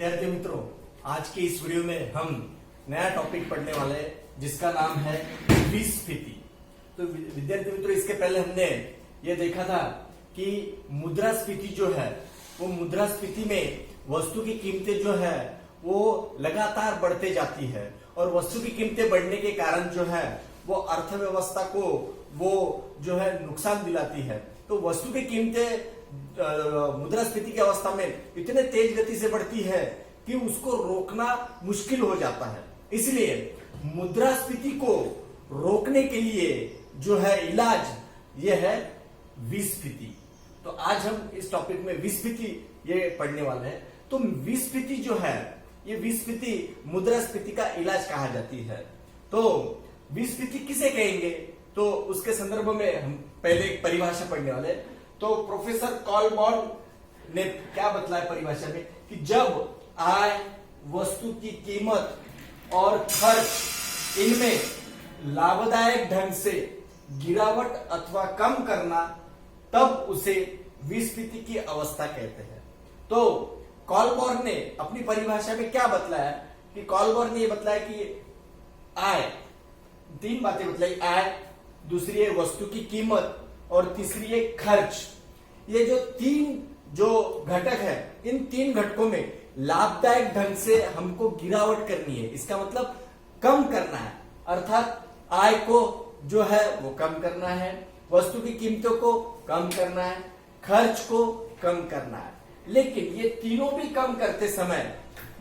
विद्यार्थी मित्रों, आज के इस वीडियो में हम नया टॉपिक पढ़ने वाले हैं जिसका नाम है विस्फीति। तो विद्यार्थी मित्रों, इसके पहले हमने ये देखा था कि मुद्रास्फीति जो है वो मुद्रास्फीति में वस्तु की कीमतें जो है वो लगातार बढ़ते जाती है और वस्तु की कीमतें बढ़ने के कारण जो है वो अर्थव्यवस्था को वो जो है नुकसान दिलाती है। तो वस्तु की कीमतें मुद्रास्फीति की अवस्था में इतने तेज गति से बढ़ती है कि उसको रोकना मुश्किल हो जाता है। इसलिए मुद्रास्फीति को रोकने के लिए जो है इलाज ये है विस्फीति। तो आज हम इस टॉपिक में विस्फीति ये पढ़ने वाले हैं। तो विस्फीति जो है ये विस्फीति मुद्रास्फीति का इलाज कहा जाती है। तो विस्फीति किसे कहेंगे, तो उसके संदर्भ में हम पहले एक परिभाषा पढ़ने वाले हैं। तो प्रोफेसर कॉलबॉर्न ने क्या बतलाया परिभाषा में कि जब आय, वस्तु की कीमत और खर्च इनमें लाभदायक ढंग से गिरावट अथवा कम करना, तब उसे विस्फीति की अवस्था कहते हैं। तो कॉलबॉर्न ने अपनी परिभाषा में क्या बतलाया कि कॉलबॉर्न ने ये बतलाया कि आय, तीन बातें बतलाई, आय, दूसरी है वस्तु की कीमत और तीसरी है खर्च। ये जो तीन जो घटक है, इन तीन घटकों में लाभदायक ढंग से हमको गिरावट करनी है। इसका मतलब कम करना है, अर्थात आय को जो है वो कम करना है, वस्तु की कीमतों को कम करना है, खर्च को कम करना है। लेकिन ये तीनों भी कम करते समय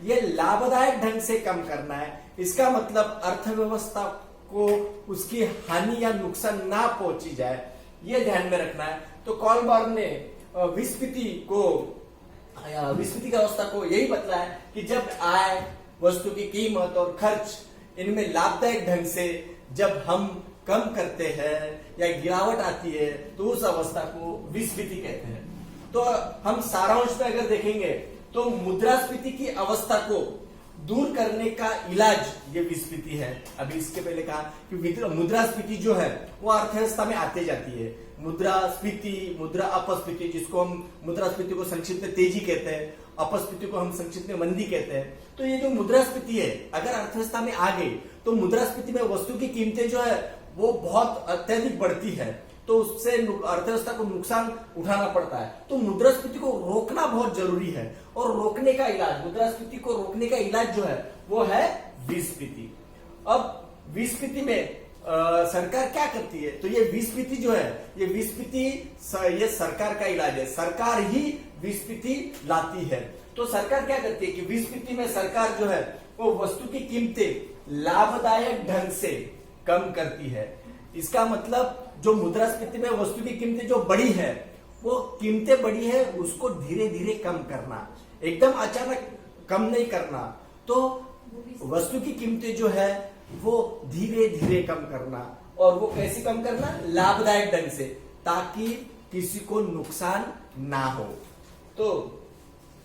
ये लाभदायक ढंग से कम करना है। इसका मतलब अर्थव्यवस्था को उसकी हानि या नुकसान ना पहुंची जाए, ये ध्यान में रखना है। तो कॉलबॉर्न ने विस्फीति की अवस्था को यही बतलाया कि जब आय, वस्तु की कीमत और खर्च इनमें लाभदायक ढंग से जब हम कम करते हैं या गिरावट आती है तो उस अवस्था को विस्फीति कहते हैं। तो हम सारांश में अगर देखेंगे तो मुद्रास्फीति की अवस्था को दूर करने का इलाज ये विस्फीति है। अभी इसके पहले कहा कि मुद्रास्फीति जो है वो अर्थव्यवस्था में आते जाती है। मुद्रास्फीति, मुद्रा अपस्फीति, जिसको हम मुद्रास्फीति को संक्षिप्त में तेजी कहते हैं, अपस्फीति को हम संक्षिप्त में मंदी कहते हैं। तो ये जो मुद्रास्फीति है अगर अर्थव्यवस्था में आ गई तो मुद्रास्फीति में वस्तु की कीमतें जो है वो बहुत अत्यधिक बढ़ती है, तो उससे अर्थव्यवस्था को नुकसान उठाना पड़ता है। तो मुद्रास्फीति को रोकना बहुत जरूरी है और रोकने का इलाज, मुद्रास्फीति को रोकने का इलाज जो है वो है विस्फीति। अब विस्फीति में सरकार क्या करती है, तो ये विस्फीति जो है ये विस्फीति ये सरकार का इलाज है, सरकार ही विस्फीति लाती है। तो सरकार क्या करती है कि विस्फीति में सरकार जो है वो वस्तु की कीमतें लाभदायक ढंग से कम करती है। इसका मतलब जो मुद्रास्फीति में वस्तु की कीमतें जो बढ़ी है, वो कीमतें बढ़ी है उसको धीरे धीरे कम करना, एकदम अचानक कम नहीं करना। तो वस्तु की कीमतें जो है वो धीरे धीरे कम करना, और वो कैसे कम करना, लाभदायक ढंग से, ताकि किसी को नुकसान ना हो। तो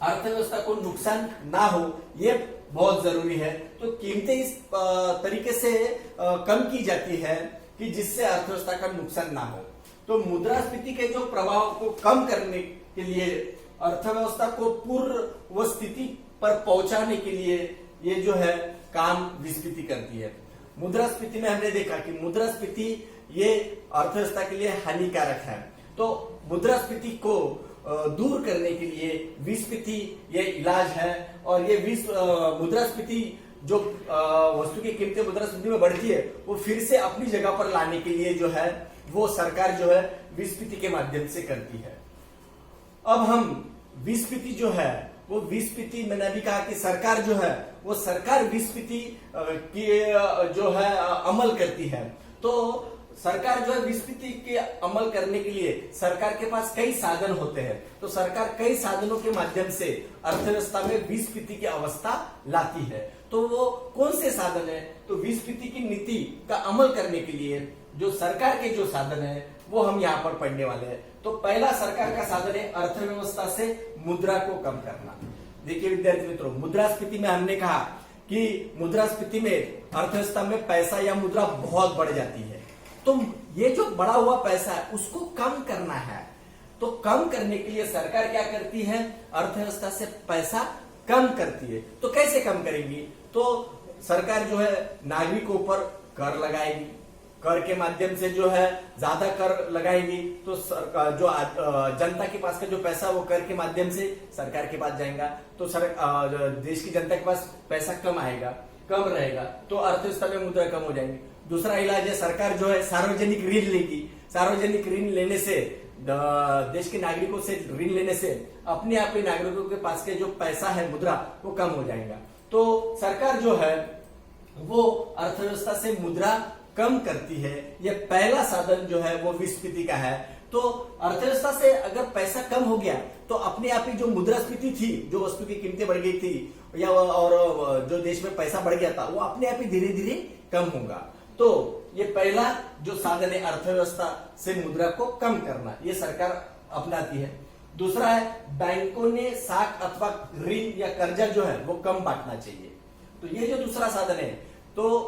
अर्थव्यवस्था को नुकसान ना हो ये बहुत जरूरी है। तो कीमतें इस तरीके से कम की जाती है कि जिससे अर्थव्यवस्था का नुकसान ना हो। तो मुद्रास्फीति के जो प्रभाव को कम करने के लिए, अर्थव्यवस्था को पूर्व स्थिति पर पहुंचाने के लिए ये जो है काम विस्फीति करती है। मुद्रास्फीति में हमने देखा कि मुद्रास्फीति ये अर्थव्यवस्था के लिए हानिकारक है। तो मुद्रास्फीति को दूर करने के लिए विस्फीति ये इलाज है। और ये मुद्रास्फीति जो वस्तु की कीमतें मुद्रास्फीति में बढ़ती है वो फिर से अपनी जगह पर लाने के लिए जो है वो सरकार जो है विस्फीति के माध्यम से करती है। अब हम विस्फीति जो है वो विस्फीति, मैंने अभी कहा कि सरकार जो है वो सरकार विस्फीति की जो है अमल करती है। तो सरकार जो है विस्फीति के अमल करने के लिए सरकार के पास कई साधन होते हैं। तो सरकार कई साधनों के माध्यम से अर्थव्यवस्था में विस्फीति की अवस्था लाती है। तो वो कौन से साधन है, तो विस्फीति की नीति का अमल करने के लिए जो सरकार के जो साधन है वो हम यहाँ पर पढ़ने वाले हैं। तो पहला सरकार का साधन है अर्थव्यवस्था से मुद्रा को कम करना। देखिए विद्यार्थी मित्रों, मुद्रास्फीति में हमने कहा कि मुद्रास्फीति में अर्थव्यवस्था में पैसा या मुद्रा बहुत बढ़ जाती है। तो ये जो बढ़ा हुआ पैसा है उसको कम करना है। तो कम करने के लिए सरकार क्या करती है, अर्थव्यवस्था से पैसा कम करती है। तो कैसे कम करेगी? तो सरकार जो है नागरिकों पर कर लगाएगी, कर के माध्यम से जो है ज्यादा कर लगाएगी तो सरकार जो जनता के पास का जो पैसा वो कर के माध्यम से सरकार के पास जाएगा, तो देश की जनता के पास पैसा कम आएगा, कम रहेगा, तो अर्थव्यवस्था में मुद्रा कम हो जाएंगी। दूसरा इलाज है सरकार जो है सार्वजनिक ऋण लेगी। सार्वजनिक ऋण लेने से देश के नागरिकों से ऋण लेने से अपने आप ही नागरिकों के पास के जो पैसा है मुद्रा वो कम हो जाएगा। तो सरकार जो है वो अर्थव्यवस्था से मुद्रा कम करती है। यह पहला साधन जो है वो विस्फीति का है। तो अर्थव्यवस्था से अगर पैसा कम हो गया तो अपने आप ही जो मुद्रास्फीति थी, जो वस्तु की कीमतें बढ़ गई थी या और जो देश में पैसा बढ़ गया था वो अपने आप ही धीरे धीरे कम होगा। तो ये पहला जो साधन है अर्थव्यवस्था से मुद्रा को कम करना, ये सरकार अपनाती है। दूसरा है बैंकों ने साख अथवा ऋण या कर्जा जो है वो कम बांटना चाहिए। तो ये जो दूसरा साधन है, तो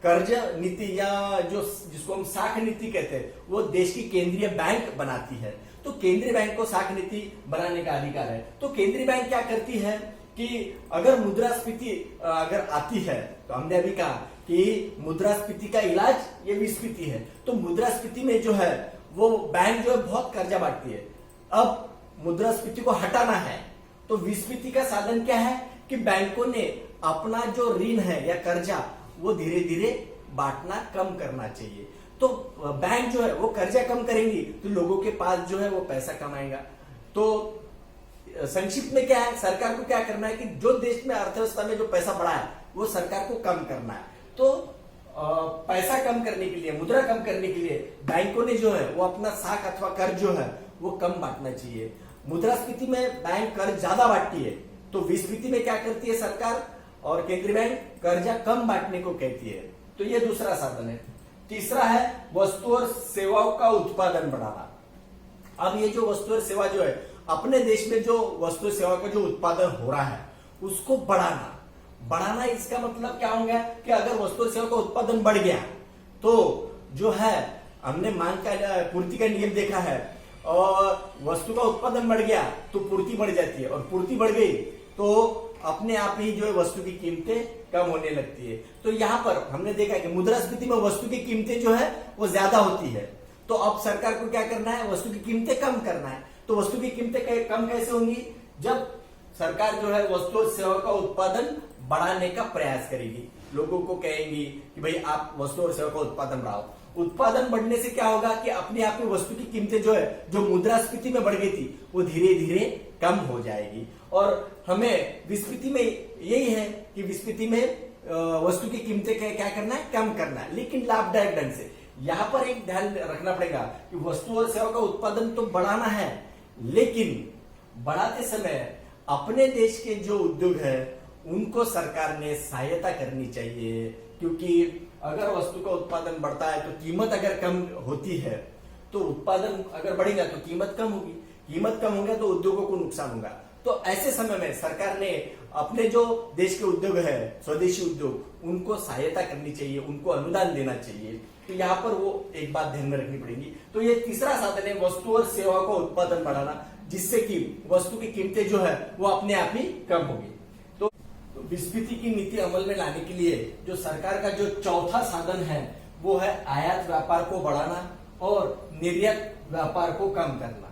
कर्ज नीति या जो जिसको हम साख नीति कहते हैं वो देश की केंद्रीय बैंक बनाती है। तो केंद्रीय बैंक को साख नीति बनाने का अधिकार है। तो केंद्रीय बैंक क्या करती है कि अगर मुद्रास्फीति अगर आती है, तो हमने अभी कहा कि मुद्रास्फीति का इलाज ये विस्फीति है। तो मुद्रास्फीति में जो है वो बैंक जो है बहुत कर्जा बांटती है। अब मुद्रास्फीति को हटाना है तो विस्फीति का साधन क्या है कि बैंकों ने अपना जो ऋण है या कर्जा वो धीरे धीरे बांटना कम करना चाहिए। तो बैंक जो है वो कर्जा कम करेंगी तो लोगों के पास जो है वो पैसा कम आएगा। तो संक्षिप्त में क्या है, सरकार को क्या करना है कि जो देश में अर्थव्यवस्था में जो पैसा बढ़ा है वो सरकार को कम करना है। तो पैसा कम करने के लिए, मुद्रा कम करने के लिए बैंकों ने जो है वो अपना साख अथवा कर्ज जो है वो कम बांटना चाहिए। मुद्रास्फीति में बैंक कर्ज ज्यादा बांटती है, तो विस्फीति में क्या करती है सरकार और केंद्रीय बैंक कर्जा कम बांटने को कहती है। तो ये दूसरा साधन है। तीसरा है वस्तु और सेवाओं का उत्पादन बढ़ाना। अब ये जो वस्तु और सेवा जो है अपने देश में जो वस्तु और सेवा का जो उत्पादन हो रहा है उसको बढ़ाना इसका मतलब क्या होगा कि अगर वस्तु और सेवा का उत्पादन बढ़ गया तो जो है हमने मांग का पूर्ति का नियम देखा है, और वस्तु का उत्पादन बढ़ गया तो पूर्ति बढ़ जाती है, और पूर्ति बढ़ गई तो अपने आप ही जो है वस्तु की कीमतें कम होने लगती है। तो यहाँ पर हमने देखा कि मुद्रास्फीति में वस्तु की कीमतें जो है वो ज्यादा होती है। तो अब सरकार को क्या करना है, वस्तु की कीमतें कम करना है। तो वस्तु की कीमतें कम कैसे होंगी, जब सरकार जो है वस्तु और सेवा का उत्पादन बढ़ाने का प्रयास करेगी, लोगों को कहेंगी कि भाई आप वस्तु और सेवा का उत्पादन बढ़ाओ। उत्पादन बढ़ने से क्या होगा कि अपने आप में वस्तु की कीमतें जो है जो मुद्रास्फीति में बढ़ गई थी वो धीरे धीरे कम हो जाएगी। और हमें विस्फीति में यही है कि विस्फीति में वस्तु की कीमतें क्या करना है, कम करना है, लेकिन लाभदायक ढंग से। यहाँ पर एक ध्यान रखना पड़ेगा कि वस्तु और सेवा का उत्पादन तो बढ़ाना है, लेकिन बढ़ाते समय अपने देश के जो उद्योग है उनको सरकार ने सहायता करनी चाहिए। क्योंकि अगर वस्तु का उत्पादन बढ़ता है तो कीमत अगर कम होती है, तो उत्पादन अगर बढ़ेगा तो कीमत कम होगी, कीमत कम होगा तो उद्योगों को नुकसान होगा। तो ऐसे समय में सरकार ने अपने जो देश के उद्योग है, स्वदेशी उद्योग, उनको सहायता करनी चाहिए, उनको अनुदान देना चाहिए। तो यहाँ पर वो एक बात ध्यान में रखनी पड़ेगी। तो ये तीसरा साधन है वस्तु और सेवा का उत्पादन बढ़ाना, जिससे कि वस्तु की कीमतें जो है वो अपने आप ही कम होगी। तो विस्फीति की नीति अमल में लाने के लिए जो सरकार का जो चौथा साधन है वो है आयात व्यापार को बढ़ाना और निर्यात व्यापार को कम करना।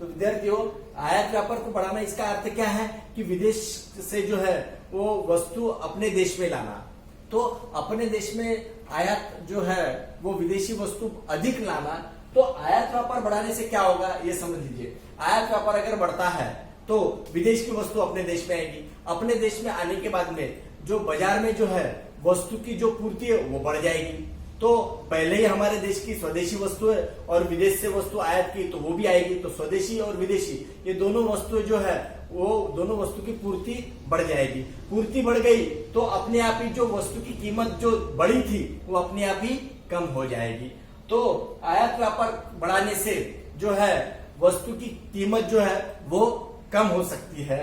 तो विद्यार्थियों, आयात व्यापार को बढ़ाना इसका अर्थ क्या है कि विदेश से जो है वो वस्तु अपने देश में लाना। तो अपने देश में आयात जो है वो विदेशी वस्तु अधिक लाना। तो आयात व्यापार बढ़ाने से क्या होगा ये समझ लीजिए। आयात व्यापार अगर बढ़ता है तो विदेश की वस्तु अपने देश में आएगी। अपने देश में आने के बाद में जो बाजार में जो है वस्तु की जो पूर्ति है वो बढ़ जाएगी। तो पहले ही हमारे देश की स्वदेशी वस्तु है और विदेश से वस्तु आयात की तो वो भी आएगी। तो स्वदेशी और विदेशी ये दोनों वस्तुएं जो है वो दोनों वस्तु की पूर्ति बढ़ जाएगी। पूर्ति बढ़ गई तो अपने आप ही जो वस्तु की कीमत जो बढ़ी थी वो अपने आप ही कम हो जाएगी। तो आयात व्यापार बढ़ाने से जो है वस्तु की कीमत जो है वो कम हो सकती है।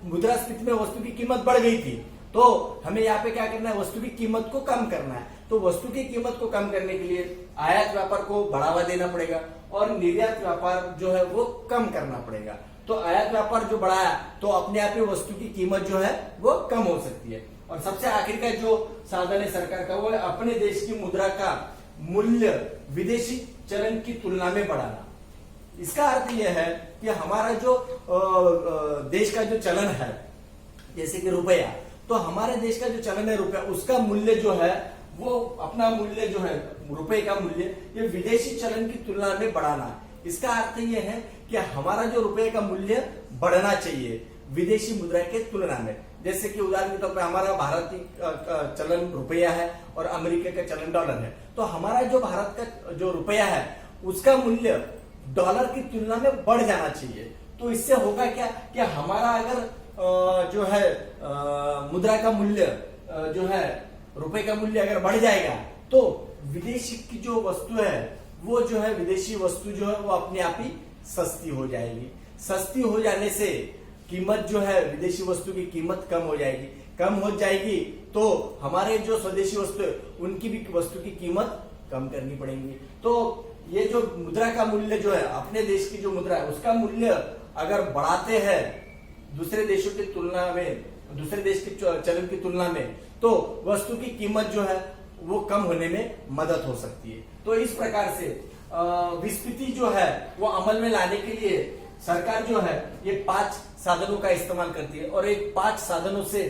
मुद्रास्फीति में वस्तु की कीमत बढ़ गई थी तो हमें यहाँ पे क्या करना है, वस्तु की कीमत को कम करना है। तो वस्तु की कीमत को कम करने के लिए आयात व्यापार को बढ़ावा देना पड़ेगा और निर्यात व्यापार जो है वो कम करना पड़ेगा। तो आयात व्यापार जो बढ़ाया तो अपने आप ही वस्तु की कीमत जो है वो कम हो सकती है। और सबसे आखिर का जो साधन है सरकार का, वो है अपने देश की मुद्रा का मूल्य विदेशी चलन की तुलना में बढ़ाना। इसका अर्थ यह है कि हमारा जो देश का जो चलन है, जैसे कि रुपया, तो हमारे देश का जो चलन है रुपया, उसका मूल्य जो है वो अपना मूल्य जो है रुपए का मूल्य ये विदेशी चलन की तुलना में बढ़ाना। इसका अर्थ यह है कि हमारा जो रुपए का मूल्य बढ़ना चाहिए विदेशी मुद्रा के तुलना में। जैसे कि उदाहरण के तौर पर हमारा भारतीय चलन रुपया है और अमेरिका का चलन डॉलर है, तो हमारा जो भारत का जो रुपया है उसका मूल्य डॉलर की तुलना में बढ़ जाना चाहिए। तो इससे होगा क्या कि हमारा अगर जो है मुद्रा का मूल्य जो है रुपए का मूल्य अगर बढ़ जाएगा तो विदेशी की जो वस्तु है वो जो है विदेशी वस्तु जो है वो अपने आप ही सस्ती हो जाएगी। सस्ती हो जाने से कीमत जो है विदेशी वस्तु की कीमत कम हो जाएगी। कम हो जाएगी तो हमारे जो स्वदेशी वस्तु है उनकी भी वस्तु की कीमत कम करनी पड़ेगी। तो ये जो मुद्रा का मूल्य जो है अपने देश की जो मुद्रा है उसका मूल्य अगर बढ़ाते हैं दूसरे देशों की तुलना में, दूसरे देश के चलन की तुलना में, तो वस्तु की कीमत जो है वो कम होने में मदद हो सकती है। तो इस प्रकार से विस्फीति जो है वो अमल में लाने के लिए सरकार जो है ये 5 साधनों का इस्तेमाल करती है और एक 5 साधनों से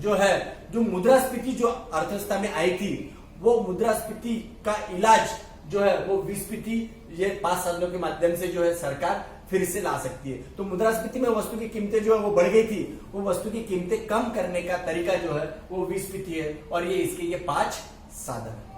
जो है जो मुद्रास्फीति जो अर्थव्यवस्था में आई थी वो मुद्रास्फीति का इलाज जो है वो विस्फीति ये 5 साधनों के माध्यम से जो है सरकार फिर से ला सकती है। तो मुद्रास्फीति में वस्तु की कीमतें जो है वो बढ़ गई थी, वो वस्तु की कीमतें कम करने का तरीका जो है वो विस्फीति है और ये इसके ये 5 साधन है।